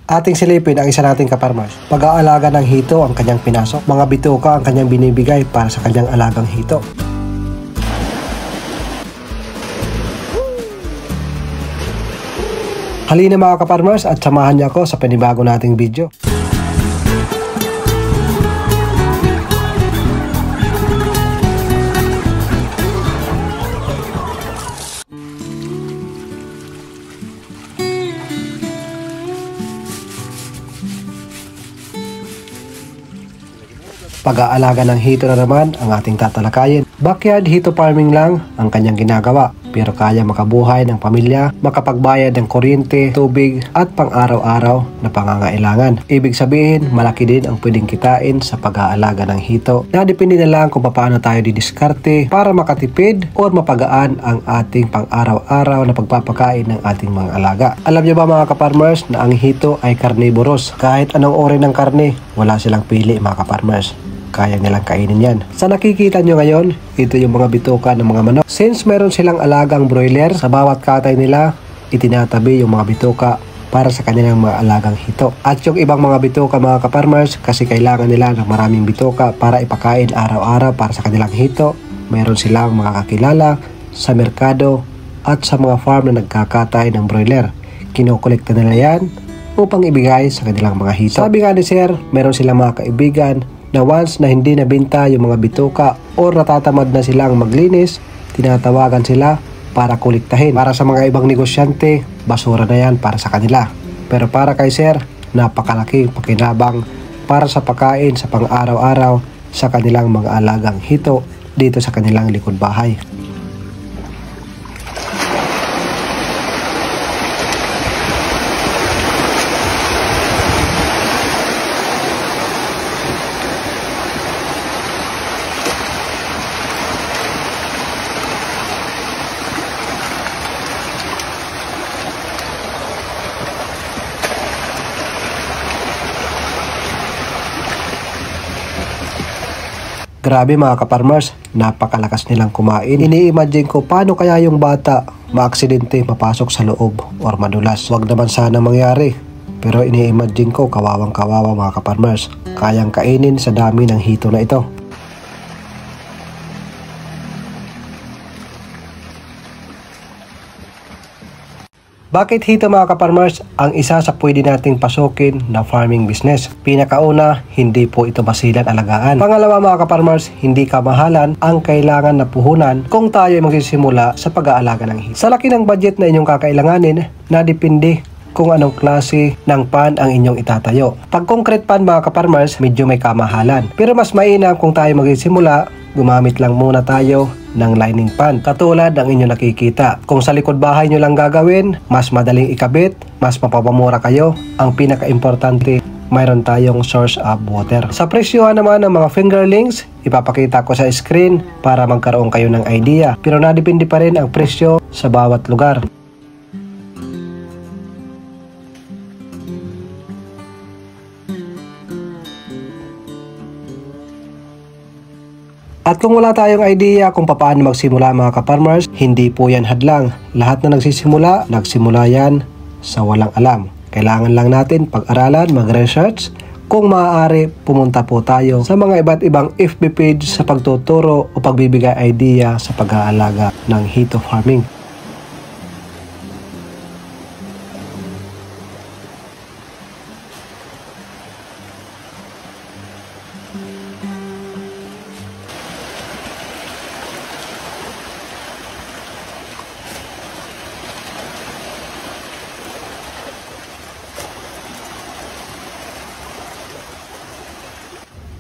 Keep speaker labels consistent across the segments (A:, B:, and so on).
A: Ating silipin ang isa nating kaparmers. Pag-aalaga ng hito ang kanyang pinasok. Mga bituka ang kanyang binibigay para sa kanyang alagang hito. Halina mga kaparmers at samahan niyo ako sa panibago nating video. Pag-aalaga ng hito na naman ang ating tatalakayin. Backyard hito farming lang ang kanyang ginagawa, pero kaya makabuhay ng pamilya, makapagbayad ng kuryente, tubig at pang-araw-araw na pangangailangan. Ibig sabihin, malaki din ang pwedeng kitain sa pag-aalaga ng hito. Nadepende na lang kung paano tayo didiskarte para makatipid o mapagaan ang ating pang-araw-araw na pagpapakain ng ating mga alaga. Alam niyo ba mga kaparmers na ang hito ay carnivorous? Kahit anong uri ng karne, wala silang pili mga kaparmers. Kaya nilang kainin yan. Sa nakikita nyo ngayon, ito yung mga bituka ng mga manok. Since meron silang alagang broiler, sa bawat katay nila, itinatabi yung mga bituka para sa kanilang mga alagang hito. At yung ibang mga bituka mga kaparmers, kasi kailangan nila ng maraming bituka para ipakain araw-araw para sa kanilang hito, meron silang mga kakilala sa merkado at sa mga farm na nagkakatay ng broiler. Kinokolekta nila yan upang ibigay sa kanilang mga hito. Sabi nga ni Sir, meron silang mga kaibigan na once na hindi nabinta yung mga bituka o natatamad na silang maglinis, tinatawagan sila para kuliktahin. Para sa mga ibang negosyante, basura na yan para sa kanila. Pero para kay Sir, napakalaking pakinabang para sa pagkain sa pang-araw-araw sa kanilang mga alagang hito dito sa kanilang likod bahay. Grabe mga kaparmers, napakalakas nilang kumain. Ini-imagine ko paano kaya yung bata maaksidente, mapasok sa loob or madulas. Wag naman sana mangyari. Pero ini-imagine ko kawawang kawawa mga kaparmers. Kayang kainin sa dami ng hito na ito. Bakit hito mga kaparmers ang isa sa pwede nating pasukin na farming business? Pinakauna, hindi po ito masilan alagaan. Pangalawa mga kaparmers, hindi kamahalan ang kailangan na puhunan kung tayo ay magsisimula sa pag-aalaga ng hito. Sa laki ng budget na inyong kakailanganin, nadepende kung anong klase ng pan ang inyong itatayo. Pag concrete pan mga kaparmers, medyo may kamahalan. Pero mas mainam kung tayo magsisimula, gumamit lang muna tayo ng lining pan katulad ng inyo nakikita. Kung sa likod bahay nyo lang gagawin, mas madaling ikabit, mas mapapamura kayo. Ang pinaka-importante, mayroon tayong source of water. Sa presyohan naman ng mga fingerlings, ipapakita ko sa screen para magkaroon kayo ng idea. Pero nadepende pa rin ang presyo sa bawat lugar. At kung wala tayong idea kung paano magsimula mga kaparmers, hindi po yan hadlang. Lahat na nagsisimula yan sa walang alam. Kailangan lang natin pag-aralan, mag-research. Kung maaari, pumunta po tayo sa mga iba't ibang FB page sa pagtuturo o pagbibigay idea sa pag-aalaga ng hito farming.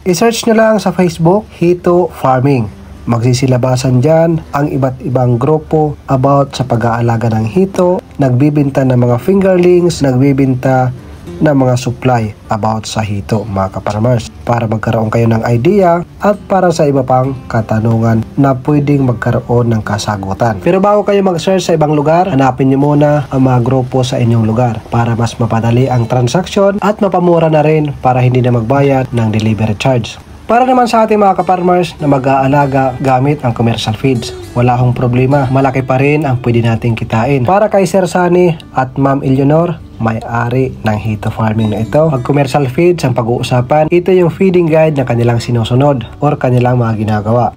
A: I-search nyo lang sa Facebook, Hito Farming. Magsisilabasan dyan ang iba't ibang grupo about sa pag-aalaga ng hito, nagbibinta ng mga fingerlings, nagbibinta ng mga supply about sa hito mga kaparmers, para magkaroon kayo ng idea at para sa iba pang katanungan na pwedeng magkaroon ng kasagutan. Pero bago kayo mag-search sa ibang lugar, hanapin nyo muna ang mga grupo sa inyong lugar para mas mapadali ang transaksyon at mapamura na rin para hindi na magbayad ng delivery charge. Para naman sa ating mga kaparmers na mag-aalaga gamit ang commercial feeds, wala akong problema, malaki pa rin ang pwede nating kitain. Para kay Sir Sunny at Ma'am Eleanor, may-ari ng hito farming na ito. Pag commercial feeds ang pag-uusapan, ito yung feeding guide na kanilang sinusunod or kanilang mga ginagawa.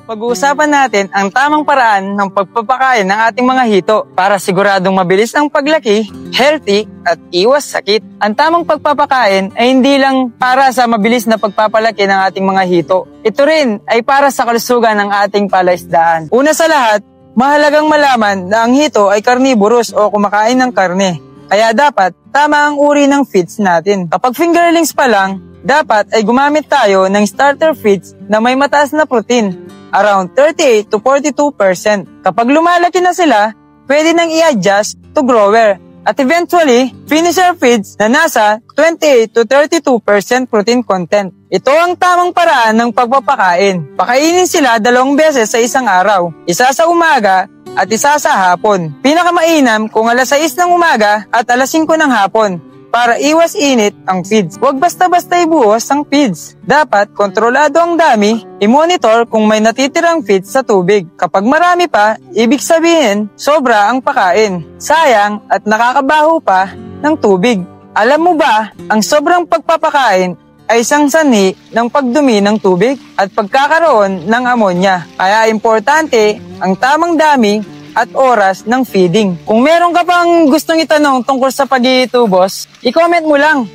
B: Pag-uusapan natin ang tamang paraan ng pagpapakain ng ating mga hito para siguradong mabilis ang paglaki, healthy at iwas sakit. Ang tamang pagpapakain ay hindi lang para sa mabilis na pagpapalaki ng ating mga hito. Ito rin ay para sa kalusugan ng ating palaisdaan. Una sa lahat, mahalagang malaman na ang hito ay carnivorous o kumakain ng karne. Kaya dapat tama ang uri ng feeds natin. Kapag fingerlings pa lang, dapat ay gumamit tayo ng starter feeds na may mataas na protein, around 38 to 42%. Kapag lumalaki na sila, pwede nang i-adjust to grower. At eventually, finisher feeds na nasa 28 to 32% protein content. Ito ang tamang paraan ng pagpapakain. Pakainin sila 2 beses sa isang araw. Isa sa umaga at isa sa hapon. Pinakamainam kung alas 6 ng umaga at alas 5 ng hapon para iwas init ang feeds. Huwag basta-basta ibuhos ang feeds. Dapat kontrolado ang dami, i-monitor kung may natitirang feeds sa tubig. Kapag marami pa, ibig sabihin sobra ang pakain. Sayang at nakakabaho pa ng tubig. Alam mo ba, ang sobrang pagpapakain ay isang sanhi ng pagdumi ng tubig at pagkakaroon ng ammonia. Kaya importante ang tamang dami at oras ng feeding. Kung meron ka pang gustong itanong tungkol sa pag-iitubos, i-comment mo lang.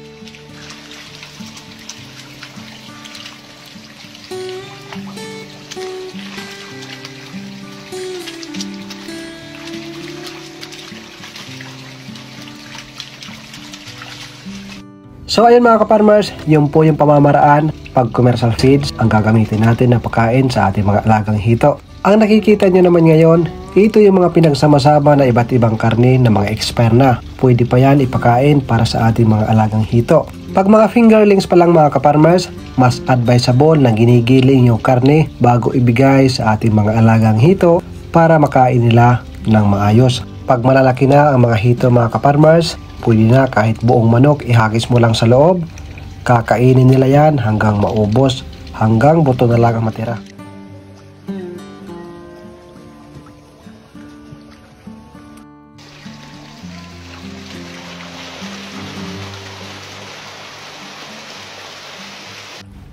A: So ayun mga ka-farmers, yun po yung pamamaraan pag commercial feeds ang gagamitin natin na pagkain sa ating mga alagang hito. Ang nakikita nyo naman ngayon, ito yung mga pinagsama-sama na iba't ibang karne na mga expire na. Pwede pa yan ipakain para sa ating mga alagang hito. Pag mga fingerlings pa lang mga ka-farmers, mas advisable na ginigiling yung karne bago ibigay sa ating mga alagang hito para makain nila ng maayos. Pag malalaki na ang mga hito mga ka-farmers, pwede na kahit buong manok ihagis mo lang sa loob. Kakainin nila yan hanggang maubos, hanggang buto na lang ang matira.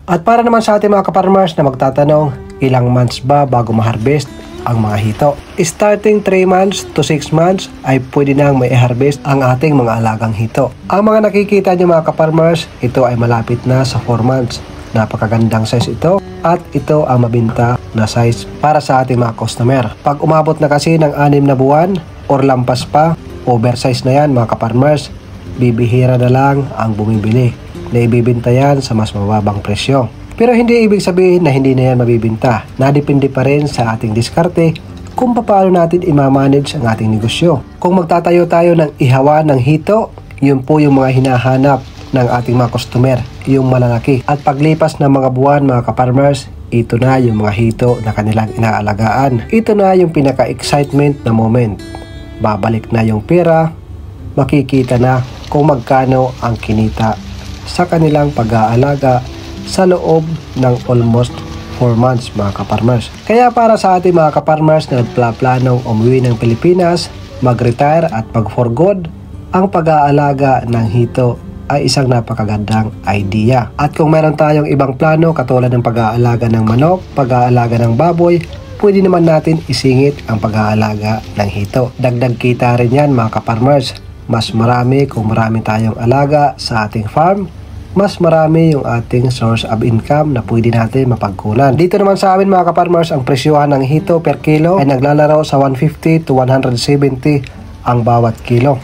A: At para naman sa ating mga ka-farmers na magtatanong, ilang months ba bago ma-harvest ang mga hito? Starting 3 months to 6 months ay pwede nang may i-harvest ang ating mga alagang hito. Ang mga nakikita nyo mga ka-farmers, ito ay malapit na sa 4 months. Napakagandang size ito at ito ang mabinta na size para sa ating mga customer. Pag umabot na kasi ng 6 na buwan or lampas pa, oversize na yan mga ka-farmers, bibihira na lang ang bumibili na ibibinta yan sa mas mababang presyo. Pero hindi ibig sabihin na hindi na yan mabibinta. Nadepende pa rin sa ating diskarte kung paano natin i-manage ang ating negosyo. Kung magtatayo tayo ng ihawa ng hito, yun po yung mga hinahanap ng ating mga customer, yung malalaki. At paglipas ng mga buwan mga ka-farmers, ito na yung mga hito na kanilang inaalagaan. Ito na yung pinaka-excitement na moment. Babalik na yung pera, makikita na kung magkano ang kinita sa kanilang pag-aalaga sa loob ng almost 4 months mga ka-farmers. Kaya para sa ating mga ka-farmers na nagpaplanong umuwi ng Pilipinas, mag-retire at mag-for good, ang pag-aalaga ng hito ay isang napakagandang idea. At kung meron tayong ibang plano katulad ng pag-aalaga ng manok, pag-aalaga ng baboy, pwede naman natin isingit ang pag-aalaga ng hito. Dagdag kita rin yan mga ka-farmers. Mas marami kung marami tayong alaga sa ating farm, mas marami yung ating source of income na pwede natin mapagkunan. Dito naman sa amin mga ka-farmers, ang presyohan ng hito per kilo ay naglalaro sa 150 to 170 ang bawat kilo.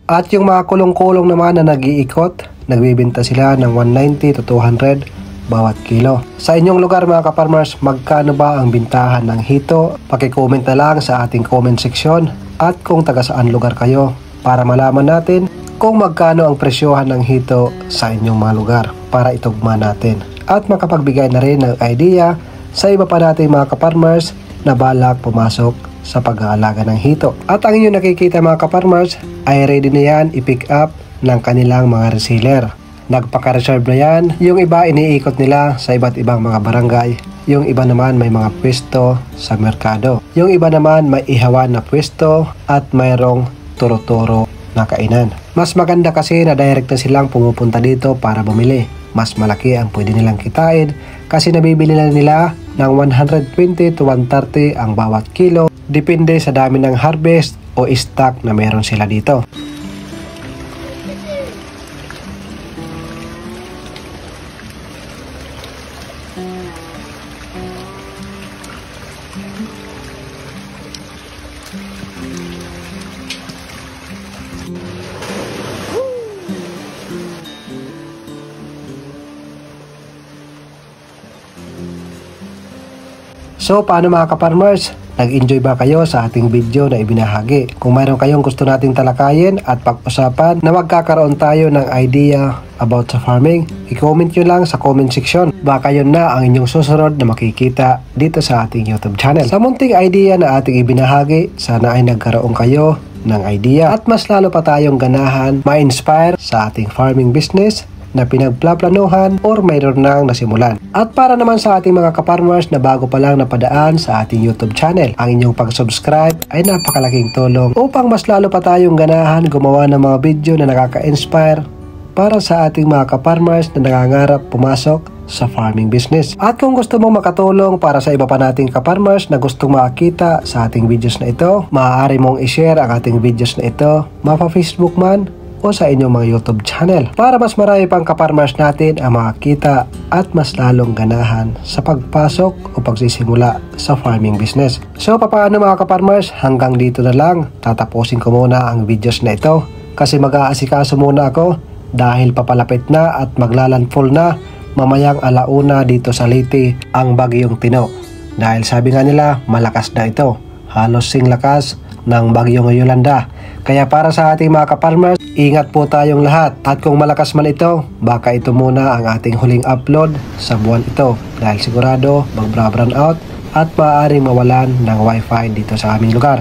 A: At yung mga kulong-kulong naman na nag-iikot, nagbibenta sila ng 190 to 200 bawat kilo. Sa inyong lugar mga ka-farmers, magkano ba ang bintahan ng hito? Paki-comment na lang sa ating comment section at kung taga saan lugar kayo para malaman natin kung magkano ang presyohan ng hito sa inyong mga lugar para itugma natin at makapagbigay na rin ng idea sa iba pa nating mga ka-farmers na balak pumasok sa pag-aalaga ng hito. At ang inyong nakikita mga ka-farmers ay ready na yan i-pick up ng kanilang mga reseller. nagpaka-reserve na yan. Yung iba iniikot nila sa iba't ibang mga barangay. Yung iba naman may mga pwesto sa merkado. Yung iba naman may ihawan na pwesto at mayroong turo-turo na kainan. Mas maganda kasi na direct na silang pumupunta dito para bumili. Mas malaki ang pwede nilang kitain kasi nabibili na nila ng 120 to 130 ang bawat kilo. Depende sa dami ng harvest o stock na meron sila dito. So paano mga ka-farmers? Nag-enjoy ba kayo sa ating video na ibinahagi? Kung mayroon kayong gusto nating talakayin at pag-usapan na magkakaroon tayo ng idea about sa farming, i-comment nyo lang sa comment section. Baka yun na ang inyong susunod na makikita dito sa ating YouTube channel. Sa munting idea na ating ibinahagi, sana ay nagkaroon kayo ng idea at mas lalo pa tayong ganahan ma-inspire sa ating farming business na pinagplaplanuhan or mayroon nang nasimulan. At para naman sa ating mga ka-farmers na bago pa lang napadaan sa ating YouTube channel, ang inyong pag-subscribe ay napakalaking tulong upang mas lalo pa tayong ganahan gumawa ng mga video na nakaka-inspire para sa ating mga ka-farmers na nangangarap pumasok sa farming business. At kung gusto mong makatulong para sa iba pa nating ka-farmers na gustong makakita sa ating videos na ito, maaari mong i-share ang ating videos na ito, mapa-Facebook man o sa inyong mga YouTube channel para mas marami pang ka-farmers natin ang makakita at mas lalong ganahan sa pagpasok o pagsisimula sa farming business. So paano mga ka-farmers, hanggang dito na lang. Tatapusin ko muna ang videos na ito kasi mag-aasikaso muna ako dahil papalapit na at maglalandfall na mamayang alauna dito sa Leyte ang bagyong Tino. Dahil sabi nga nila malakas na ito, halos sing lakas ng bagyong Yolanda. Kaya para sa ating mga ka-farmers, ingat po tayong lahat. At kung malakas man ito, baka ito muna ang ating huling upload sa buwan ito. Dahil sigurado mag-brown out at maaaring mawalan ng wifi dito sa aming lugar.